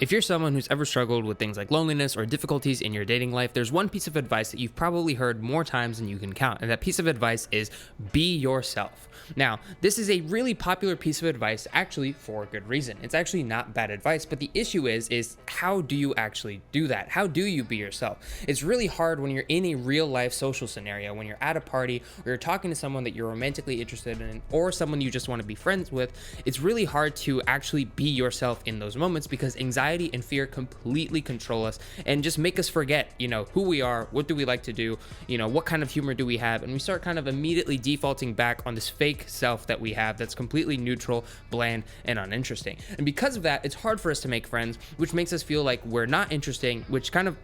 If you're someone who's ever struggled with things like loneliness or difficulties in your dating life, there's one piece of advice that you've probably heard more times than you can count. And that piece of advice is be yourself. Now, this is a really popular piece of advice actually for a good reason. It's actually not bad advice, but the issue is how do you actually do that? How do you be yourself? It's really hard when you're in a real life social scenario, when you're at a party or you're talking to someone that you're romantically interested in or someone you just want to be friends with. It's really hard to actually be yourself in those moments because anxiety and fear completely control us and just make us forget, who we are, what do we like to do, what kind of humor do we have, and we start kind of immediately defaulting back on this fake self that we have that's completely neutral, bland, and uninteresting. And because of that, it's hard for us to make friends, which makes us feel like we're not interesting, which kind of,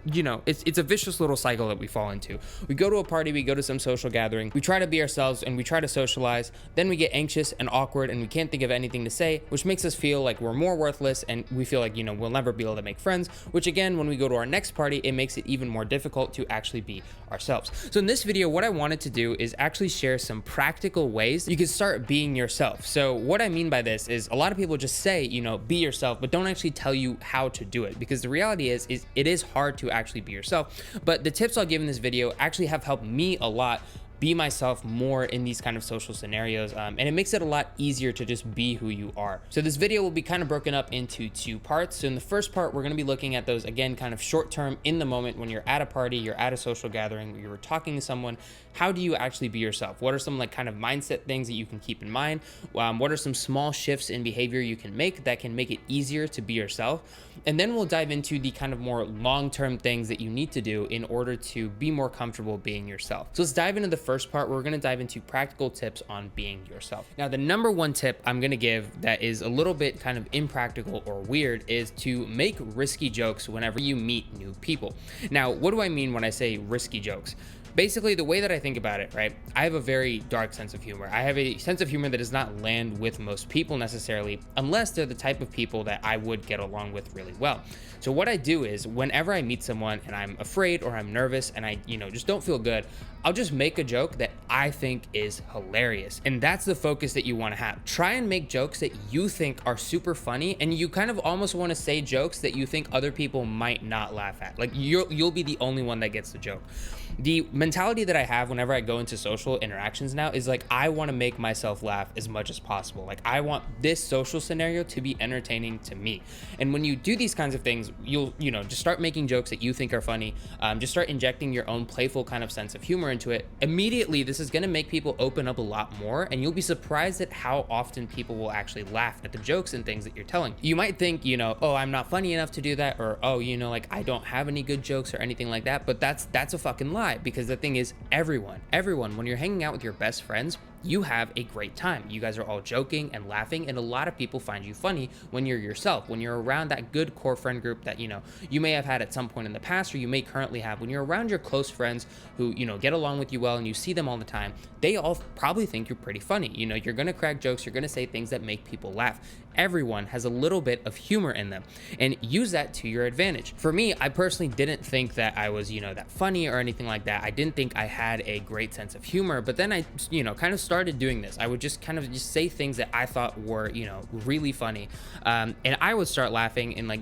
it's a vicious little cycle that we fall into. We go to a party, we go to some social gathering, we try to be ourselves and we try to socialize, then we get anxious and awkward and we can't think of anything to say, which makes us feel like we're more worthless and we feel like, we'll never be able to make friends, which again, when we go to our next party, it makes it even more difficult to actually be ourselves. So in this video, what I wanted to do is actually share some practical ways you can start being yourself. So what I mean by this is a lot of people just say, be yourself, but don't actually tell you how to do it, because the reality is it is hard to actually be yourself. But the tips I'll give in this video actually have helped me a lot be myself more in these kind of social scenarios, and it makes it a lot easier to just be who you are. So this video will be kind of broken up into two parts. So in the first part, we're going to be looking at those, again, kind of short term in the moment when you're at a party, you're at a social gathering, you're talking to someone. How do you actually be yourself? What are some kind of mindset things that you can keep in mind? What are some small shifts in behavior you can make that can make it easier to be yourself? And then we'll dive into the kind of more long-term things that you need to do in order to be more comfortable being yourself. So let's dive into the first part. We're going to dive into practical tips on being yourself. Now, the number one tip I'm going to give that is a little bit kind of impractical or weird is to make risky jokes whenever you meet new people. Now, what do I mean when I say risky jokes? Basically, the way that I think about it, right? I have a very dark sense of humor. I have a sense of humor that does not land with most people necessarily, unless they're the type of people that I would get along with really well. So what I do is whenever I meet someone and I'm afraid or I'm nervous and I, just don't feel good, I'll just make a joke that I think is hilarious. And that's the focus that you want to have. Try and make jokes that you think are super funny, and you kind of almost want to say jokes that you think other people might not laugh at. Like you'll be the only one that gets the joke. The mentality that I have whenever I go into social interactions now is like, I want to make myself laugh as much as possible. Like I want this social scenario to be entertaining to me. And when you do these kinds of things, you'll, just start making jokes that you think are funny. Just start injecting your own playful kind of sense of humor into it. Immediately, this is going to make people open up a lot more, and you'll be surprised at how often people will actually laugh at the jokes and things that you're telling. You might think, oh, I'm not funny enough to do that, or, oh, like I don't have any good jokes or anything like that. But that's a fucking lie. Because the thing is, everyone, when you're hanging out with your best friends, you have a great time. You guys are all joking and laughing, and a lot of people find you funny when you're yourself, when you're around that good core friend group that, you may have had at some point in the past, or you may currently have. When you're around your close friends who, get along with you well and you see them all the time, they all probably think you're pretty funny. You're going to crack jokes, you're going to say things that make people laugh. Everyone has a little bit of humor in them, and use that to your advantage. For me, I personally didn't think that I was, that funny or anything like that. I didn't think I had a great sense of humor, but then I, kind of started doing this. I would just kind of just say things that I thought were, really funny. And I would start laughing, and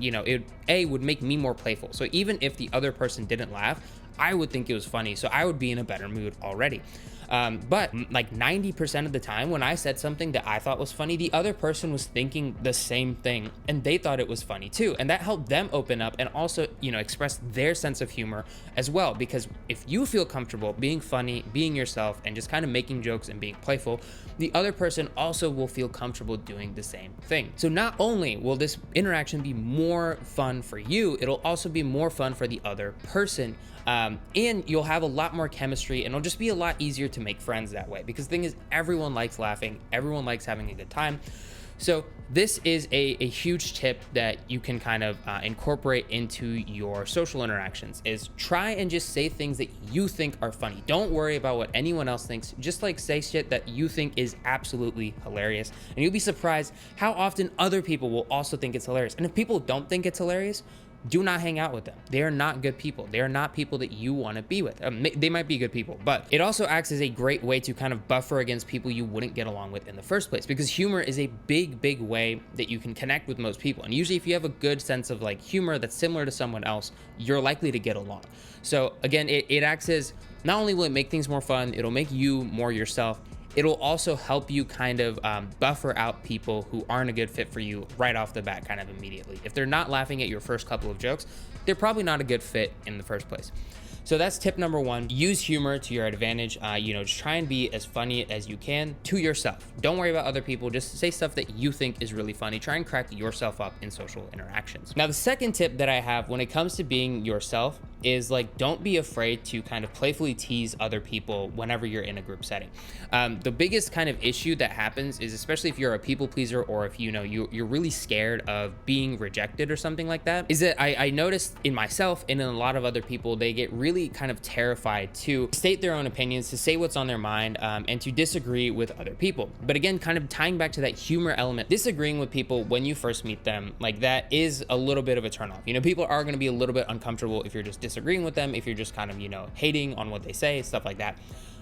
it would make me more playful. So even if the other person didn't laugh, I would think it was funny. So I would be in a better mood already. But like 90% of the time when I said something that I thought was funny, the other person was thinking the same thing and they thought it was funny too. And that helped them open up and also, express their sense of humor as well. Because if you feel comfortable being funny, being yourself, and just kind of making jokes and being playful, the other person also will feel comfortable doing the same thing. So not only will this interaction be more fun for you, it'll also be more fun for the other person. And you'll have a lot more chemistry, and it'll just be a lot easier to make friends that way, because the thing is, everyone likes laughing, everyone likes having a good time. So this is a huge tip that you can kind of incorporate into your social interactions, is try and just say things that you think are funny. Don't worry about what anyone else thinks. Just say shit that you think is absolutely hilarious, and you'll be surprised how often other people will also think it's hilarious. And if people don't think it's hilarious, do not hang out with them. They are not good people. They are not people that you want to be with. They might be good people, but it also acts as a great way to kind of buffer against people you wouldn't get along with in the first place, because humor is a big way that you can connect with most people. And usually if you have a good sense of like humor that's similar to someone else, you're likely to get along. So again, it acts as, not only will it make things more fun, it'll make you more yourself, it'll also help you kind of buffer out people who aren't a good fit for you right off the bat, kind of immediately. If they're not laughing at your first couple of jokes, they're probably not a good fit in the first place. So that's tip number one. Use humor to your advantage. Just try and be as funny as you can to yourself. Don't worry about other people. Just say stuff that you think is really funny. Try and crack yourself up in social interactions. Now, the second tip that I have when it comes to being yourself is like, don't be afraid to kind of playfully tease other people whenever you're in a group setting. The biggest kind of issue that happens is, especially if you're a people pleaser, or if you're really scared of being rejected or something like that, is that I noticed in myself and in a lot of other people, they get really kind of terrified to state their own opinions, to say what's on their mind, and to disagree with other people. But again, kind of tying back to that humor element, disagreeing with people when you first meet them, like that is a little bit of a turnoff. People are going to be a little bit uncomfortable if you're just disagreeing with them, if you're just kind of, hating on what they say, stuff like that.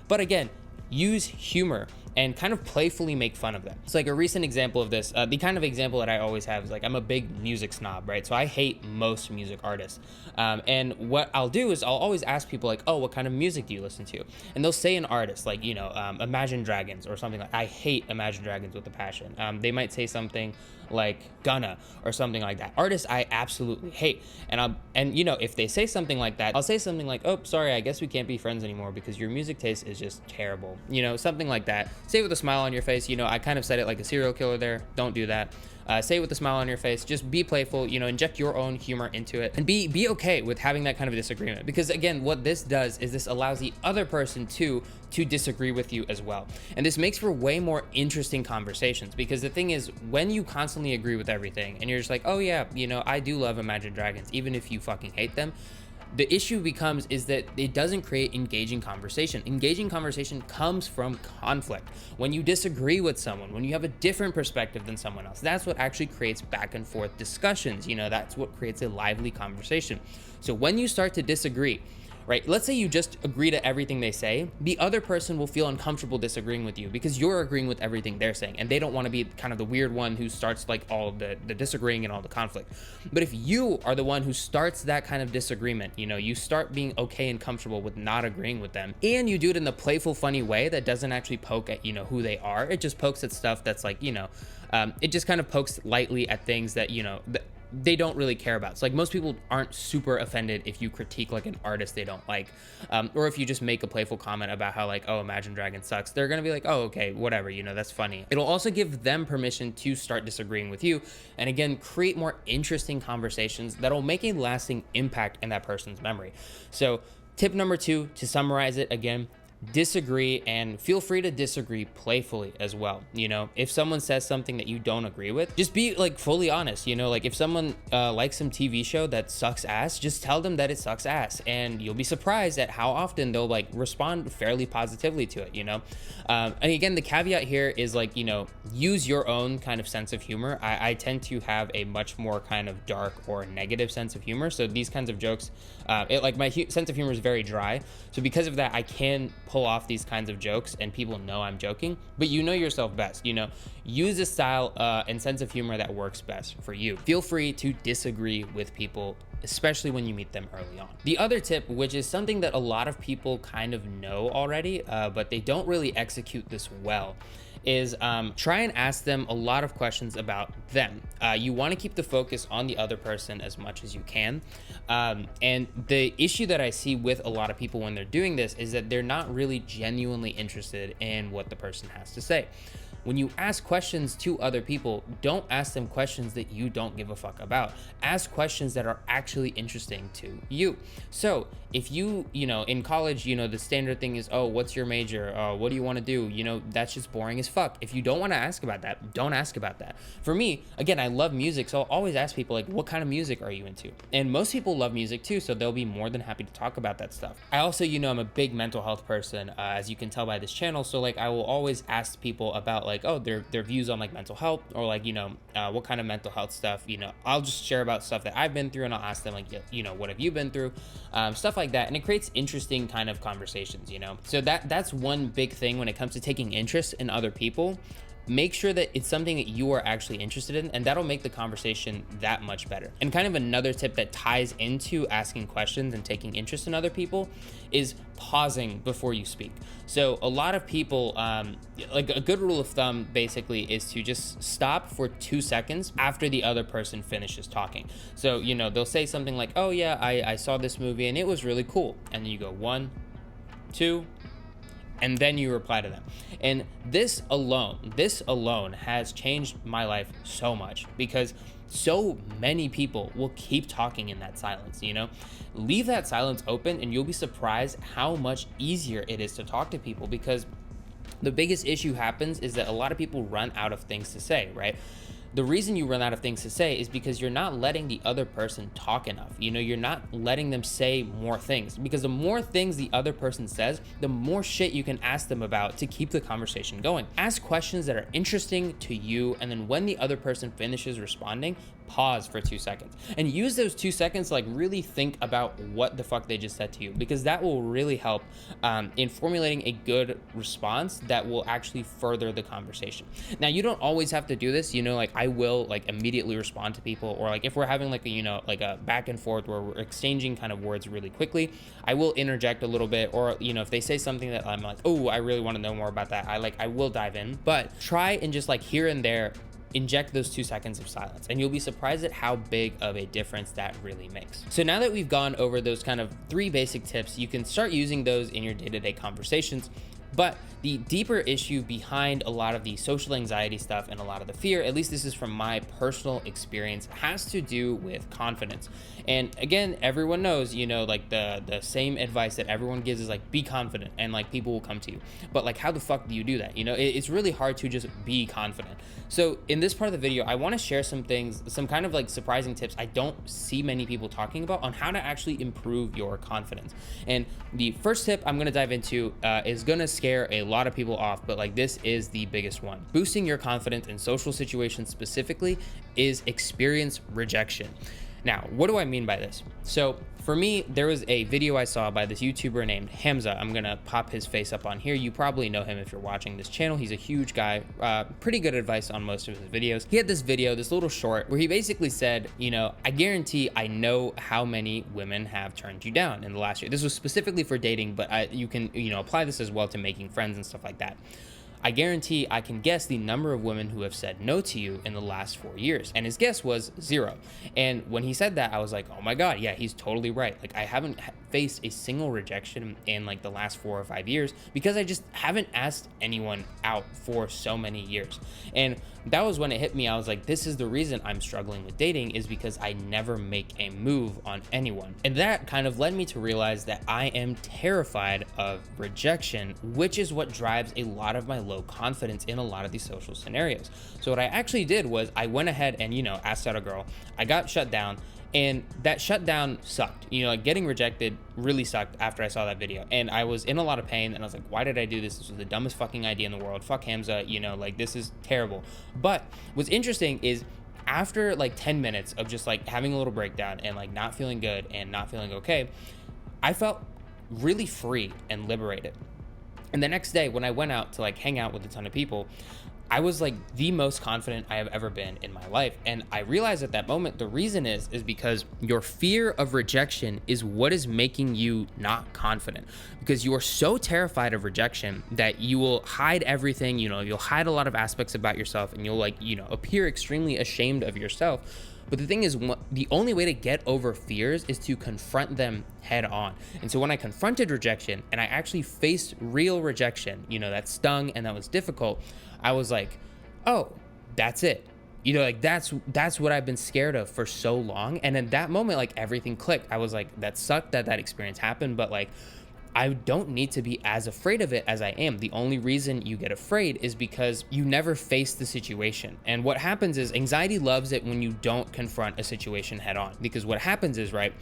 But again, use humor and kind of playfully make fun of them. It's like a recent example of this, the kind of example that I always have is like, I'm a big music snob, right? So I hate most music artists. And what I'll do is I'll always ask people like, oh, what kind of music do you listen to? And they'll say an artist like, Imagine Dragons or something like, I hate Imagine Dragons with a passion. They might say something like Gunna or something like that. Artists I absolutely hate. And if they say something like that, I'll say something like, oh, sorry, I guess we can't be friends anymore because your music taste is just terrible. Something like that. Say it with a smile on your face. I kind of said it like a serial killer there. Don't do that. Say it with a smile on your face. Just be playful, inject your own humor into it, and be okay with having that kind of disagreement. Because again, what this does is this allows the other person to disagree with you as well. And this makes for way more interesting conversations, because the thing is, when you constantly agree with everything and you're just like, oh yeah, I do love Imagine Dragons, even if you fucking hate them, the issue becomes is that it doesn't create engaging conversation. Engaging conversation comes from conflict. When you disagree with someone, when you have a different perspective than someone else, that's what actually creates back and forth discussions. That's what creates a lively conversation. So when you start to disagree, right? Let's say you just agree to everything they say. The other person will feel uncomfortable disagreeing with you because you're agreeing with everything they're saying, and they don't want to be kind of the weird one who starts like all the disagreeing and all the conflict. But if you are the one who starts that kind of disagreement, you start being okay and comfortable with not agreeing with them, and you do it in the playful, funny way that doesn't actually poke at, who they are. It just pokes at stuff that's like, it just kind of pokes lightly at things that, they don't really care about. So like, most people aren't super offended if you critique like an artist they don't like, or if you just make a playful comment about how like, oh, Imagine Dragons sucks. They're gonna be like, oh, okay, whatever, that's funny. It'll also give them permission to start disagreeing with you, and again, create more interesting conversations that'll make a lasting impact in that person's memory. So tip number 2, to summarize it again, disagree, and feel free to disagree playfully as well. If someone says something that you don't agree with, just be like fully honest. Like if someone likes some TV show that sucks ass, just tell them that it sucks ass, and you'll be surprised at how often they'll like respond fairly positively to it. And again, the caveat here is like, use your own kind of sense of humor. I tend to have a much more kind of dark or negative sense of humor, so these kinds of jokes, my sense of humor is very dry, so because of that I can pull off these kinds of jokes and people know I'm joking. But you know yourself best. Use a style and sense of humor that works best for you. Feel free to disagree with people, especially when you meet them early on. The other tip, which is something that a lot of people kind of know already, but they don't really execute this well, is try and ask them a lot of questions about them. You want to keep the focus on the other person as much as you can. And the issue that I see with a lot of people when they're doing this is that they're not really genuinely interested in what the person has to say. When you ask questions to other people, don't ask them questions that you don't give a fuck about. Ask questions that are actually interesting to you. So if you in college, the standard thing is, oh, what's your major? What do you want to do? That's just boring as fuck. If you don't want to ask about that, don't ask about that. For me, again, I love music, so I'll always ask people like, what kind of music are you into? And most people love music too, so they'll be more than happy to talk about that stuff. I also, I'm a big mental health person, as you can tell by this channel. So like, I will always ask people about like, oh, their views on like mental health, or like, what kind of mental health stuff, I'll just share about stuff that I've been through, and I'll ask them like, what have you been through, stuff like that. And it creates interesting kind of conversations, so that's one big thing when it comes to taking interest in other people. Make sure that it's something that you are actually interested in, and that'll make the conversation that much better. And kind of another tip that ties into asking questions and taking interest in other people is pausing before you speak. So a lot of people, like a good rule of thumb basically is to just stop for 2 seconds after the other person finishes talking. So, they'll say something like, oh yeah, I saw this movie and it was really cool. And then you go 1, 2, and then you reply to them. And this alone has changed my life so much, because so many people will keep talking in that silence, Leave that silence open and you'll be surprised how much easier it is to talk to people, because the biggest issue happens is that a lot of people run out of things to say, right? The reason you run out of things to say is because you're not letting the other person talk enough. You're not letting them say more things, because the more things the other person says, the more shit you can ask them about to keep the conversation going. Ask questions that are interesting to you, and then when the other person finishes responding, pause for 2 seconds and use those 2 seconds to like really think about what the fuck they just said to you, because that will really help in formulating a good response that will actually further the conversation. Now, you don't always have to do this, like I will like immediately respond to people, or like if we're having like a, like a back and forth where we're exchanging kind of words really quickly, I will interject a little bit, or if they say something that I'm like, oh, I really want to know more about that, I will dive in. But try and just like here and there inject those 2 seconds of silence, and you'll be surprised at how big of a difference that really makes. So now that we've gone over those kind of 3 basic tips, you can start using those in your day-to-day conversations. But the deeper issue behind a lot of the social anxiety stuff and a lot of the fear, at least this is from my personal experience, has to do with confidence. And again, everyone knows, like the same advice that everyone gives is like, be confident, and like people will come to you. But like, how the fuck do you do that? It's really hard to just be confident. So in this part of the video, I want to share some things, some kind of like surprising tips I don't see many people talking about on how to actually improve your confidence. And the first tip I'm going to dive into is going to scare a lot of people off, but like this is the biggest one. Boosting your confidence in social situations specifically is experience rejection. Now, what do I mean by this? So for me, there was a video I saw by this YouTuber named Hamza. I'm gonna pop his face up on here. You probably know him if you're watching this channel. He's a huge guy, pretty good advice on most of his videos. He had this video, this little short, where he basically said, I guarantee I know how many women have turned you down in the last year. This was specifically for dating, but you can, apply this as well to making friends and stuff like that. I guarantee I can guess the number of women who have said no to you in the last 4 years. And his guess was 0. And when he said that, I was like, oh my God, yeah, he's totally right. Like, I haven't faced a single rejection in like the last 4 or 5 years, because I just haven't asked anyone out for so many years. And that was when it hit me. I was like, this is the reason I'm struggling with dating, is because I never make a move on anyone. And that kind of led me to realize that I am terrified of rejection, which is what drives a lot of my low confidence in a lot of these social scenarios. So what I actually did was I went ahead and, asked out a girl. I got shut down. And that shutdown sucked. Like getting rejected really sucked after I saw that video. And I was in a lot of pain, and I was like, why did I do this? This was the dumbest fucking idea in the world. Fuck Hamza, like this is terrible. But what's interesting is after like 10 minutes of just like having a little breakdown and like not feeling good and not feeling okay, I felt really free and liberated. And the next day when I went out to like hang out with a ton of people, I was like the most confident I have ever been in my life. And I realized at that moment, the reason is because your fear of rejection is what is making you not confident, because you are so terrified of rejection that you will hide everything, you'll hide a lot of aspects about yourself, and you'll like, appear extremely ashamed of yourself. But the thing is, the only way to get over fears is to confront them head on. And so when I confronted rejection and I actually faced real rejection, that stung and that was difficult, I was like, oh, that's it. Like that's what I've been scared of for so long. And in that moment, like everything clicked. I was like, that sucked that experience happened, but like I don't need to be as afraid of it as I am. The only reason you get afraid is because you never face the situation. And what happens is anxiety loves it when you don't confront a situation head on. Because what happens is, right,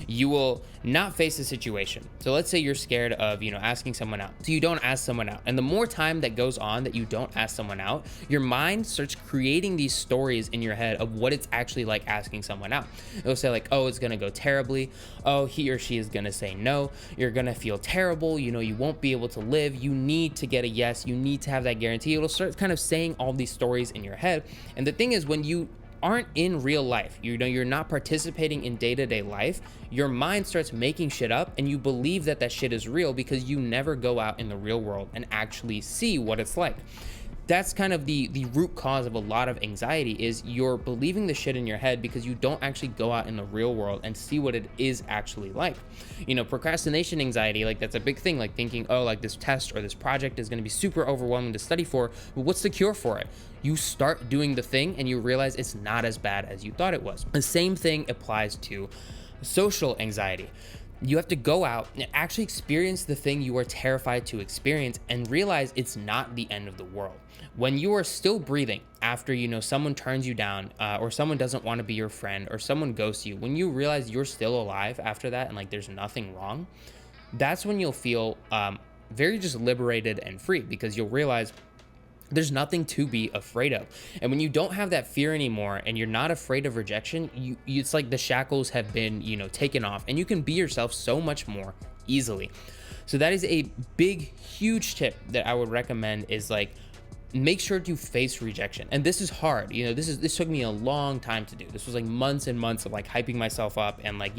you will not face the situation. So let's say you're scared of, asking someone out. So you don't ask someone out. And the more time that goes on that you don't ask someone out, your mind starts creating these stories in your head of what it's actually like asking someone out. It'll say like, oh, it's gonna go terribly. Oh, he or she is gonna say no. You're gonna feel terrible. You won't be able to live. You need to get a yes. You need to have that guarantee. It'll start kind of saying all these stories in your head. And the thing is, when you aren't in real life, you're not participating in day-to-day life, your mind starts making shit up and you believe that shit is real because you never go out in the real world and actually see what it's like. That's kind of the root cause of a lot of anxiety, is you're believing the shit in your head because you don't actually go out in the real world and see what it is actually like. Procrastination anxiety, like that's a big thing, like thinking, oh, like this test or this project is going to be super overwhelming to study for. But what's the cure for it? You start doing the thing and you realize it's not as bad as you thought it was. The same thing applies to social anxiety. You have to go out and actually experience the thing you are terrified to experience and realize it's not the end of the world. When you are still breathing after, someone turns you down or someone doesn't want to be your friend or someone ghosts you, when you realize you're still alive after that and like there's nothing wrong, that's when you'll feel very just liberated and free, because you'll realize there's nothing to be afraid of. And when you don't have that fear anymore and you're not afraid of rejection, it's like the shackles have been, taken off, and you can be yourself so much more easily. So that is a big, huge tip that I would recommend, is like, make sure to face rejection. And this is hard. This took me a long time to do. This was like months and months of like hyping myself up and like,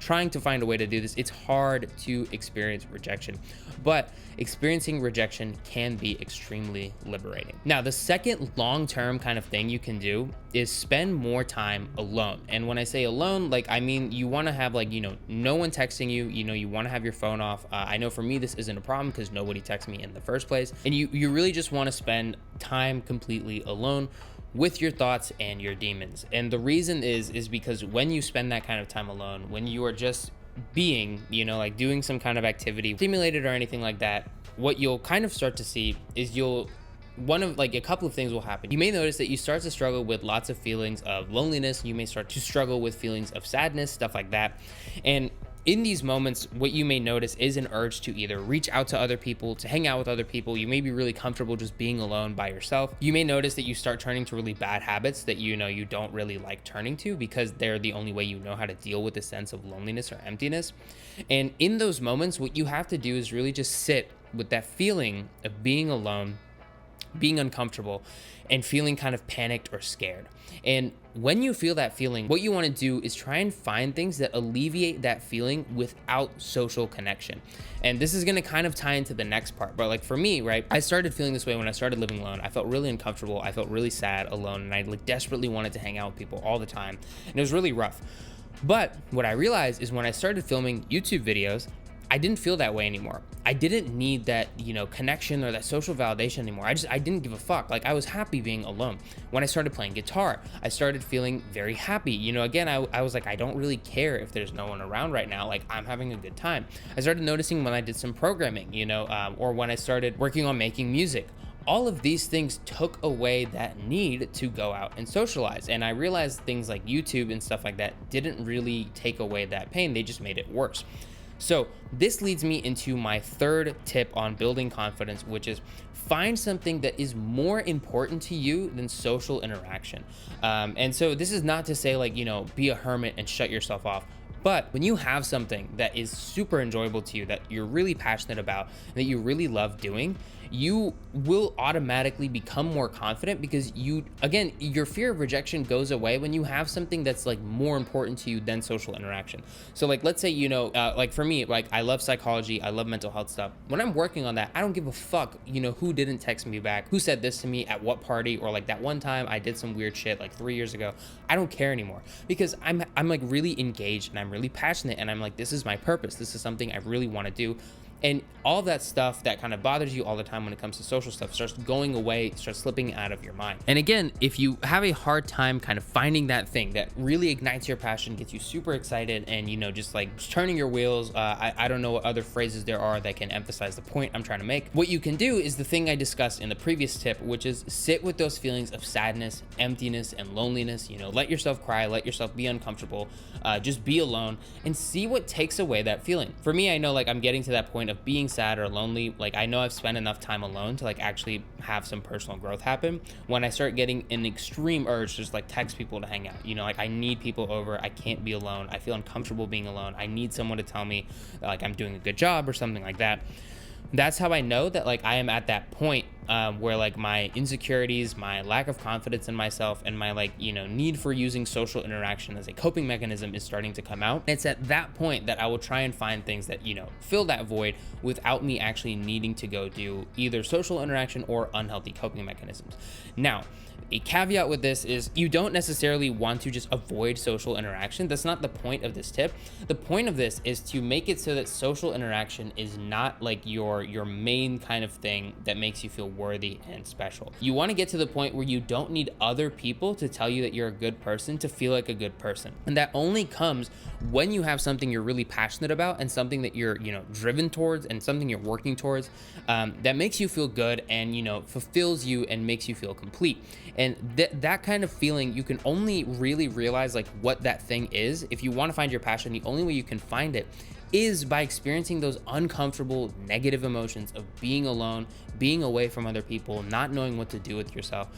trying to find a way to do this. It's hard to experience rejection, but experiencing rejection can be extremely liberating. Now, the second long-term kind of thing you can do is spend more time alone. And when I say alone, like, I mean, you want to have like, no one texting you, you want to have your phone off. I know for me, this isn't a problem because nobody texts me in the first place. And you really just want to spend time completely alone with your thoughts and your demons. And the reason is because when you spend that kind of time alone, when you are just being, like doing some kind of activity, stimulated or anything like that, what you'll kind of start to see is a couple of things will happen. You may notice that you start to struggle with lots of feelings of loneliness. You may start to struggle with feelings of sadness, stuff like that. And in these moments, what you may notice is an urge to either reach out to other people, to hang out with other people. You may be really comfortable just being alone by yourself. You may notice that you start turning to really bad habits that you don't really like turning to, because they're the only way you know how to deal with the sense of loneliness or emptiness. And in those moments, what you have to do is really just sit with that feeling of being alone, being uncomfortable, and feeling kind of panicked or scared. And when you feel that feeling, what you want to do is try and find things that alleviate that feeling without social connection. And this is going to kind of tie into the next part. But like for me, right, I started feeling this way when I started living alone. I felt really uncomfortable. I felt really sad alone. And I like desperately wanted to hang out with people all the time. And it was really rough. But what I realized is when I started filming YouTube videos, I didn't feel that way anymore. I didn't need that, connection or that social validation anymore. I didn't give a fuck. Like, I was happy being alone. When I started playing guitar, I started feeling very happy. Again, I was like, I don't really care if there's no one around right now. Like, I'm having a good time. I started noticing when I did some programming, or when I started working on making music. All of these things took away that need to go out and socialize. And I realized things like YouTube and stuff like that didn't really take away that pain. They just made it worse. So this leads me into my third tip on building confidence, which is find something that is more important to you than social interaction. And so this is not to say like, be a hermit and shut yourself off. But when you have something that is super enjoyable to you, that you're really passionate about, and that you really love doing, you will automatically become more confident, because your fear of rejection goes away when you have something that's like more important to you than social interaction. So like, let's say, like for me, like I love psychology, I love mental health stuff. When I'm working on that, I don't give a fuck, who didn't text me back, who said this to me at what party, or like that one time I did some weird shit like 3 years ago. I don't care anymore, because I'm like really engaged and I'm really passionate, and I'm like, this is my purpose. This is something I really want to do. And all that stuff that kind of bothers you all the time when it comes to social stuff starts going away, starts slipping out of your mind. And again, if you have a hard time kind of finding that thing that really ignites your passion, gets you super excited, and just like turning your wheels, I don't know what other phrases there are that can emphasize the point I'm trying to make. What you can do is the thing I discussed in the previous tip, which is sit with those feelings of sadness, emptiness, and loneliness. Let yourself cry, let yourself be uncomfortable, just be alone, and see what takes away that feeling. For me, I know like I'm getting to that point of being sad or lonely. Like I know I've spent enough time alone to like actually have some personal growth happen. When I start getting an extreme urge to just like text people to hang out, like I need people over, I can't be alone, I feel uncomfortable being alone, I need someone to tell me that, like I'm doing a good job or something like that. That's how I know that like I am at that point where like my insecurities, my lack of confidence in myself, and my like need for using social interaction as a coping mechanism is starting to come out. It's at that point that I will try and find things that fill that void without me actually needing to go do either social interaction or unhealthy coping mechanisms. Now, a caveat with this is you don't necessarily want to just avoid social interaction. That's not the point of this tip. The point of this is to make it so that social interaction is not like your main kind of thing that makes you feel worthy and special. You want to get to the point where you don't need other people to tell you that you're a good person to feel like a good person. And that only comes when you have something you're really passionate about and something that you're driven towards and something you're working towards that makes you feel good and fulfills you and makes you feel complete. And that kind of feeling, you can only really realize like what that thing is. If you want to find your passion, the only way you can find it is by experiencing those uncomfortable negative emotions of being alone, being away from other people, not knowing what to do with yourself.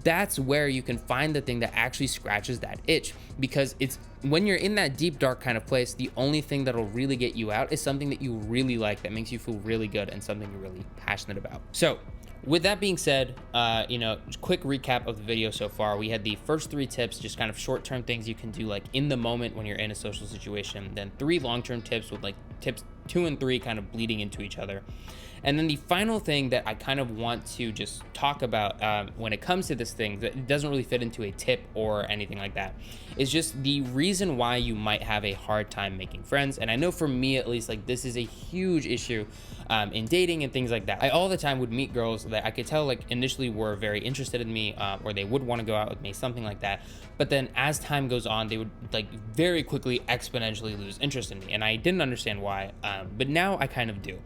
That's where you can find the thing that actually scratches that itch, because it's when you're in that deep dark kind of place, the only thing that'll really get you out is something that you really like, that makes you feel really good, and something you're really passionate about. So with that being said, quick recap of the video so far. We had the first 3 tips, just kind of short-term things you can do like in the moment when you're in a social situation. Then 3 long-term tips with like tips 2 and 3 kind of bleeding into each other. And then the final thing that I kind of want to just talk about when it comes to this thing that it doesn't really fit into a tip or anything like that is just the reason why you might have a hard time making friends. And I know for me at least, like this is a huge issue in dating and things like that. I all the time would meet girls that I could tell like initially were very interested in me or they would want to go out with me, something like that. But then as time goes on, they would like very quickly exponentially lose interest in me. And I didn't understand why, but now I kind of do.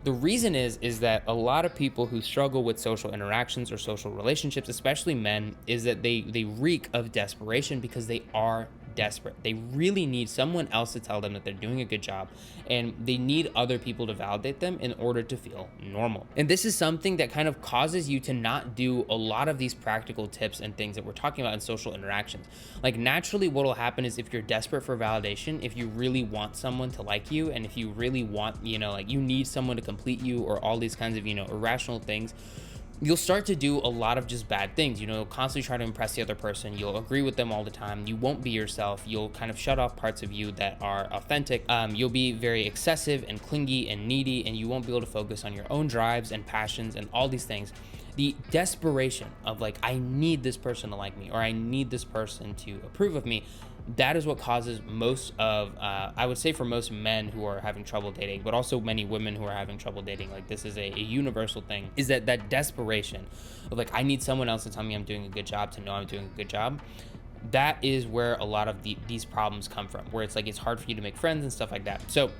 The reason is that a lot of people who struggle with social interactions or social relationships, especially men, is that they reek of desperation because they are desperate. They really need someone else to tell them that they're doing a good job, and they need other people to validate them in order to feel normal. And this is something that kind of causes you to not do a lot of these practical tips and things that we're talking about in social interactions. Like naturally what will happen is if you're desperate for validation, if you really want someone to like you, and if you really want, like you need someone to complete you or all these kinds of, irrational things, you'll start to do a lot of just bad things. You'll constantly try to impress the other person. You'll agree with them all the time. You won't be yourself. You'll kind of shut off parts of you that are authentic. You'll be very excessive and clingy and needy, and you won't be able to focus on your own drives and passions and all these things. The desperation of like, I need this person to like me, or I need this person to approve of me, that is what causes most of, I would say for most men who are having trouble dating, but also many women who are having trouble dating, like this is a universal thing, is that desperation of like, I need someone else to tell me I'm doing a good job, to know I'm doing a good job. That is where a lot of these problems come from, where it's like, it's hard for you to make friends and stuff like that. So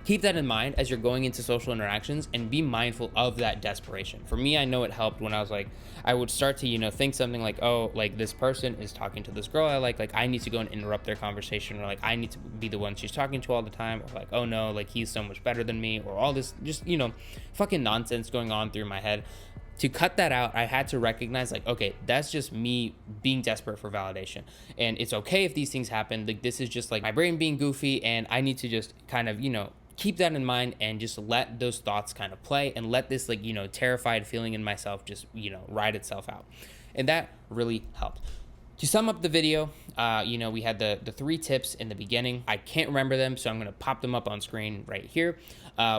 keep that in mind as you're going into social interactions, and be mindful of that desperation. For me, I know it helped when I was like, I would start to, think something like, oh, like this person is talking to this girl I like I need to go and interrupt their conversation, or like I need to be the one she's talking to all the time, or like, oh no, like he's so much better than me, or all this just, fucking nonsense going on through my head. To cut that out, I had to recognize like, okay, that's just me being desperate for validation. And it's okay if these things happen. Like this is just like my brain being goofy, and I need to just kind of, keep that in mind and just let those thoughts kind of play, and let this like, terrified feeling in myself just, ride itself out. And that really helped. To sum up the video, we had the 3 tips in the beginning. I can't remember them, so I'm going to pop them up on screen right here.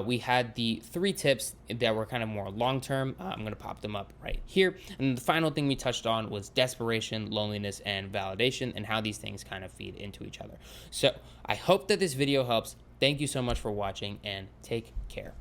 We had the 3 tips that were kind of more long-term. I'm going to pop them up right here. And the final thing we touched on was desperation, loneliness, and validation, and how these things kind of feed into each other. So I hope that this video helps. Thank you so much for watching, and take care.